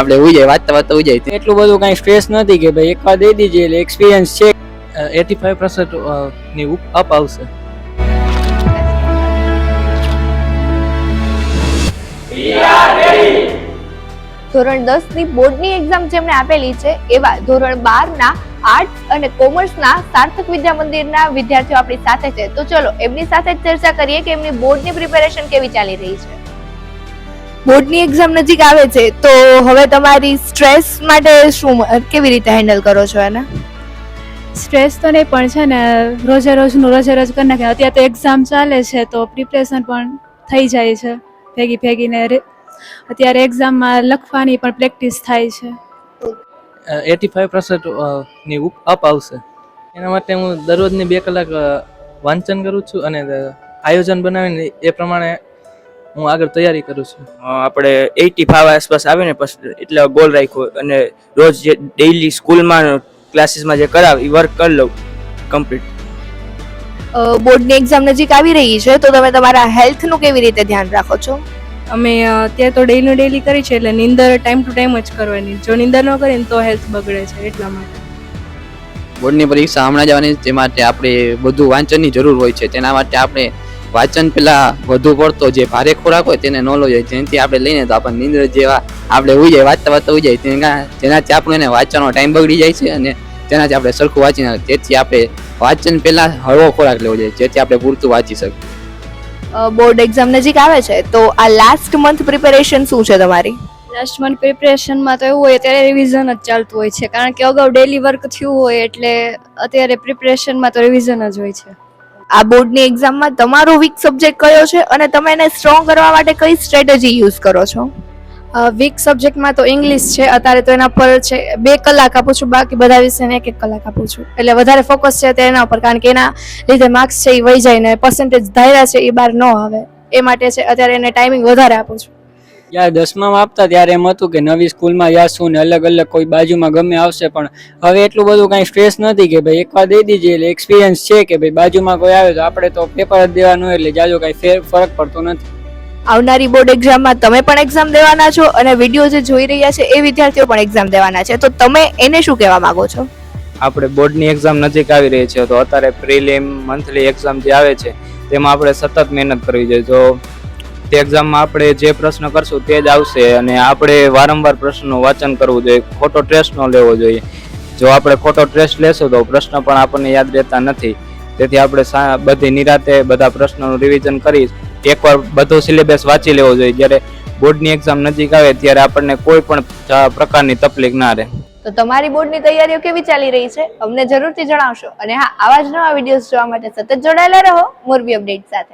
આપણે ઉઈ જાય વાંચતા વાંચતા ઉઈ જાય એટલું બધું કાંઈ સ્ટ્રેસ નથી કે ભાઈ એકવાર દઈ દીજીએ એટલે એક્સપિરિયન્સ છે. 85% ની અપ આવશે. ધોરણ 10 ની બોર્ડની એક્ઝામ જેમણે આપેલી છે એવા ધોરણ 12 ના આર્ટ્સ અને કોમર્સના સાર્થક વિદ્યા મંદિરના વિદ્યાર્થીઓ આપણી સાથે છે. તો ચલો એમની સાથે જ ચર્ચા કરીએ કે એમની બોર્ડની પ્રિપેરેશન કેવી ચાલી રહી છે. બોર્ડની એક્ઝામ નજીક આવે છે તો હવે તમારી સ્ટ્રેસ માટે શું કેવી રીતે હેન્ડલ કરો છો એને? સ્ટ્રેસ તો નહીં પણ છે ને રોજે રોજ કરી નાખે. અત્યારે તો એક્ઝામ ચાલે છે તો પ્રિપરેશન પણ થઈ જાય છે ભેગીને. અત્યારે એક્ઝામમાં લખવાની પણ પ્રેક્ટિસ થાય છે. 85% ની અપ આવશે. એના માટે હું દરરોજની 2 કલાક વાંચન કરું છું અને આયોજન બનાવીને એ પ્રમાણે હું આગળ તૈયારી કરું છું. આપણે 85 આસપાસ આવે ને પછી એટલે ગોલ રાખ્યો અને રોજ જે ડેઈલી સ્કૂલમાં ક્લાસીસમાં જે કરાવે એ વર્ક કરી લઉં કમ્પ્લીટ. બોર્ડની એક્ઝામ નજીક આવી રહી છે તો તમે તમારા હેલ્થનું કેવી રીતે ધ્યાન રાખો છો? અમે અત્યારે તો ડેલી કરી છે એટલે નીંદર ટાઈમ ટુ ટાઈમ જ કરવાની. જો નીંદર ન કરીએ તો હેલ્થ બગડે છે એટલા માટે. બોર્ડની પરીક્ષા હમણાં જવાની તે માટે આપણે બધું વાંચનની જરૂર હોય છે. તેના માટે આપણે વાંચન પેલા વધુ પડતો જે ભારે ખોરાક હોય તેને ન લો જાય. જેનાથી આપણે લઈને તો આપણને નીંદર જેવા આપણે ઉઈ જાય વાંચતા વાંચતા ઉઈ જાય. જેનાથી આપણને એને વાંચવાનો ટાઈમ બગડી જાય છે અને તેનાથી આપણે સરખું વાંચી ના. તેથી આપણે વાંચન પહેલા હળવો ખોરાક લેવો જોઈએ જેથી આપણે પૂરતું વાંચી શકીએ. બોર્ડ એક્ઝામ નજીક આવે છે તો આ લાસ્ટ મંથ પ્રિપેરેશન શું છે તમારી? લાસ્ટ મંથ પ્રિપરેશનમાં તો એવું હોય અત્યારે રિવિઝન જ ચાલતું હોય છે કારણ કે અગાઉ ડેલી વર્ક થયું હોય એટલે અત્યારે પ્રિપરેશનમાં તો રિવિઝન જ હોય છે. આ બોર્ડની એક્ઝામમાં તમારો વીક સબ્જેક્ટ કયો છે અને તમે એને સ્ટ્રોંગ કરવા માટે કઈ સ્ટ્રેટેજી યુઝ કરો છો? વીક સબ્જેક્ટમાં તો ઇંગ્લિશ છે. અત્યારે તો એના પર છે 2 કલાક આપું છું, બાકી બધા વિષયને 1 કલાક આપું છું. એટલે વધારે ફોકસ છે તે એના ઉપર કારણ કે એના લીધે માર્ક્સ છે એ વહી જાય ને પર્સન્ટેજ ધાર્યા છે એ બહાર ન આવે એ માટે છે અત્યારે એને ટાઈમિંગ વધારે આપું છું. યાર 10માં આપતા ત્યારે એમ હતું કે નવી સ્કૂલમાં જાશું ને અલગ અલગ કોઈ બાજુમાં ગમે આવશે, પણ હવે એટલું બધું કાંઈ સ્ટ્રેસ નથી કે ભાઈ એકવાર દઈ દીજીએ એટલે એક્સપિરિયન્સ છે કે ભાઈ બાજુમાં કોઈ આવે તો આપણે તો પેપર જ દેવાનું એટલે જાજો કાંઈ ફરક પડતો નથી. આવનારી બોર્ડ એક્ઝામમાં તમે પણ એક્ઝામ દેવાના છો અને વિડીયો જે જોઈ રહ્યા છે એ વિદ્યાર્થીઓ પણ એક્ઝામ દેવાના છે તો તમે એને શું કહેવા માંગો છો? આપણે બોર્ડની એક્ઝામ નજીક આવી રહી છે તો અત્યારે પ્રિલિમ મંથલી એક્ઝામ જે આવે છે તેમાં આપણે સતત મહેનત કરવી જોઈએ. જો તે એક્ઝામમાં આપણે જે પ્રશ્ન કરશું તે જ આવશે અને આપણે વારંવાર પ્રશ્નનું વાંચન કરવું જોઈએ. ખોટો સ્ટ્રેસ ન લેવો જોઈએ. જો આપણે ખોટો સ્ટ્રેસ લેશું તો પ્રશ્ન પણ આપણને યાદ રહેતા નથી. તેથી આપણે બધી નિરાતે બધા પ્રશ્નોનું રિવિઝન કરી એકવાર બધો સિલેબસ વાંચી લેવો જોઈએ. જ્યારે બોર્ડની એક્ઝામ નજીક આવે ત્યારે આપણને કોઈ પણ પ્રકારની તકલીફ ના રહે. તો તમારી બોર્ડની તૈયારીઓ કેવી ચાલી રહી છે અમને જરૂરથી જણાવશો અને હા આવા જ નવા વિડીયોઝ જોવા માટે સતત જોડાયેલા રહો મોરબી અપડેટ સાથે.